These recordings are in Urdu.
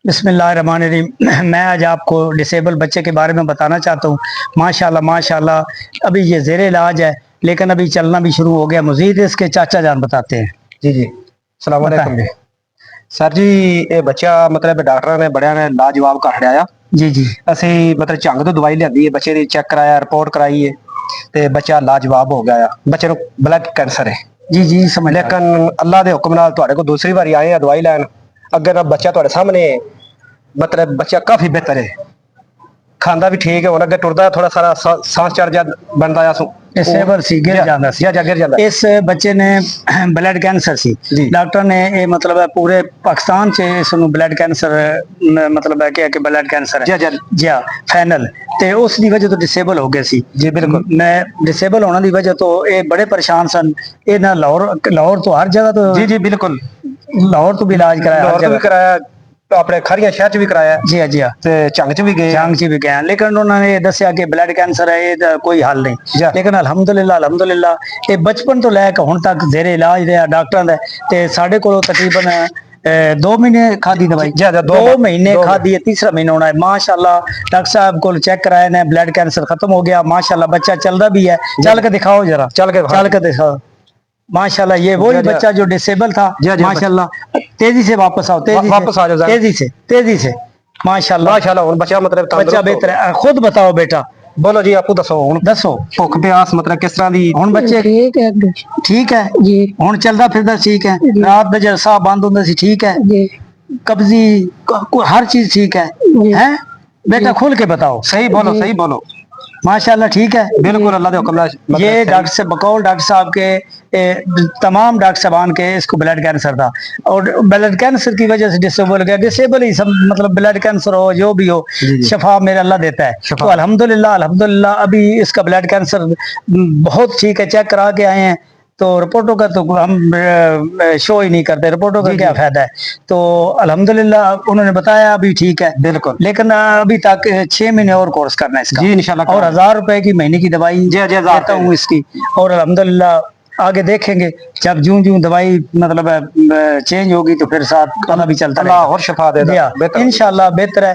بسم اللہ الرحمن الرحیم۔ میں آج آپ کو ڈسیبل بچے کے بارے میں بتانا چاہتا ہوں۔ ماشاءاللہ ابھی یہ زیر علاج ہے، لیکن ابھی چلنا بھی شروع ہو گیا۔ مزید اس کے چاچا جان بتاتے ہیں۔ جی السلام علیکم جی سر جی، یہ بچہ مطلب ڈاکٹر نے بڑیا نے لاجواب کھڑایا جی اسی مطلب چنگ تو دوائی لیندی ہے، بچے دی چیک کرایا، رپورٹ کرائی ہے تے بچہ لاجواب ہو گیا۔ بچے نو بلڈ کینسر ہے جی سمجھ لیکن اللہ دے حکم نال تواڈے کو دوسری باری آئے ہیں دوائی لین۔ اگر بچہ تواڈے سامنے ہے، مطلب بچہ کافی بہتر ہے، کھانا بھی ٹھیک ہے، ہن اگر ٹردا تھوڑا سارا سانس چڑھ جا بندا سو ڈسیبل سی گر جانا سی۔ گر جاتا اس بچے نے بلڈ کینسر سی، جی ڈاکٹر نے یہ مطلب ہے پورے پاکستان سے اس نو بلڈ کینسر مطلب ہے کہ بلڈ کینسر ہے جی فائنل تے اس دی وجہ تو ڈسیبل ہو گئے سی۔ جی بالکل میں ڈسیبل ہونے دی وجہ تو یہ بڑے پریشان سن۔ یہ نہ لاہور تو ہر جگہ تو جی بالکل لاہور تو بھی علاج کرایا، لاہور تو بھی کرایا، اپنے کھاریاں شہر چ بھی کرایا، جی تے چنگ چ بھی گئے، جنگ چ بھی گئے، لیکن انہوں نے دسیا کہ بلڈ کینسر ہے، یہ کوئی حل نہیں۔ لیکن الحمدللہ یہ بچپن تو لے کے ہن تک زیر علاج رہا ڈاکٹر دے تے ساڈے کولو تقریباً 2 مہینے کھادی دوائی، 2 مہینے کھادی ہے، تیسرا مہینہ ہونا ہے۔ ماشاءاللہ ڈاکٹر صاحب کو چیک کرایا نے، بلڈ کینسر ختم ہو گیا۔ ماشاءاللہ بچہ چلدا بھی ہے، چل کے دکھاؤ ذرا، چل کے دکھاؤ۔ ماشاءاللہ یہ وہی بچہ جو ڈسیبل تھا، ماشاءاللہ تیزی سے واپس آؤ، تیزی سے ماشاءاللہ بچہ مطلب بچہ بہتر ہے۔ خود بتاؤ بیٹا، بولو جی آپ دسو، دسو بھوک پیاس مطلب کس طرح دی؟ ہن بچے ٹھیک ہے جی، ہن چلدا پھردا ٹھیک ہے، رات میں جب سا بند ہوندا سی ٹھیک ہے، قبضی ہر چیز ٹھیک ہے ہیں بیٹا؟ کھول کے بتاؤ، صحیح بولو، صحیح بولو۔ ماشاءاللہ ٹھیک ہے بالکل اللہ دے حکم نال۔ یہ ڈاکٹر سے بقول ڈاکٹر صاحب کے تمام ڈاکٹر صاحبان کے اس کو بلڈ کینسر تھا، اور بلڈ کینسر کی وجہ سے ڈسیبل گیا۔ ڈسیبل ہی سب مطلب بلڈ کینسر ہو جو بھی ہو، شفا میرا اللہ دیتا ہے۔ تو الحمدللہ ابھی اس کا بلڈ کینسر بہت ٹھیک ہے۔ چیک کرا کے آئے ہیں تو رپورٹوں کا تو ہم شو ہی نہیں کرتے، رپورٹوں کا کیا فائدہ ہے۔ تو الحمدللہ انہوں نے بتایا ابھی ٹھیک ہے، بالکل، لیکن ابھی تک 6 مہینے اور کورس کرنا ہے اس کا، جی انشاءاللہ، اور 1000 روپے کی مہینے کی دوائی دیتا ہوں اس کی، اور الحمدللہ آگے دیکھیں گے جب جوں دوائی مطلب چینج ہوگی تو پھر ساتھ پتہ بھی چلتا رہے گا۔ اور شفا دے گا انشاءاللہ بہتر ہے۔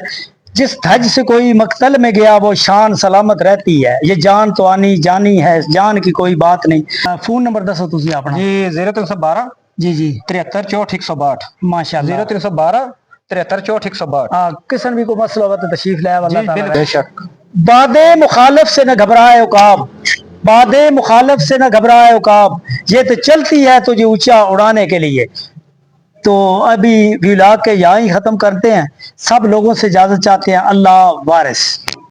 جس حج سے کوئی مقتل میں گیا وہ شان سلامت رہتی ہے، یہ جان تو آنی جانی ہے، جان کی کوئی بات نہیں۔ فون نمبر دسو تسی اپنا؟ جی 0312 جی 73 64 162 ماشاءاللہ 0312 73 64 162۔ کسن بھی کو مسئلہ ہوا تو تشریف لے آئے، اللہ تعالیٰ بے شک۔ باد مخالف سے نہ گھبرائے عقاب، باد مخالف سے نہ گھبرائے عقاب، یہ تو چلتی ہے تجھے اونچا اڑانے کے لیے۔ تو ابھی ویلاگ کے یہاں ہی ختم کرتے ہیں۔ سب لوگوں سے اجازت چاہتے ہیں۔ اللہ وارث۔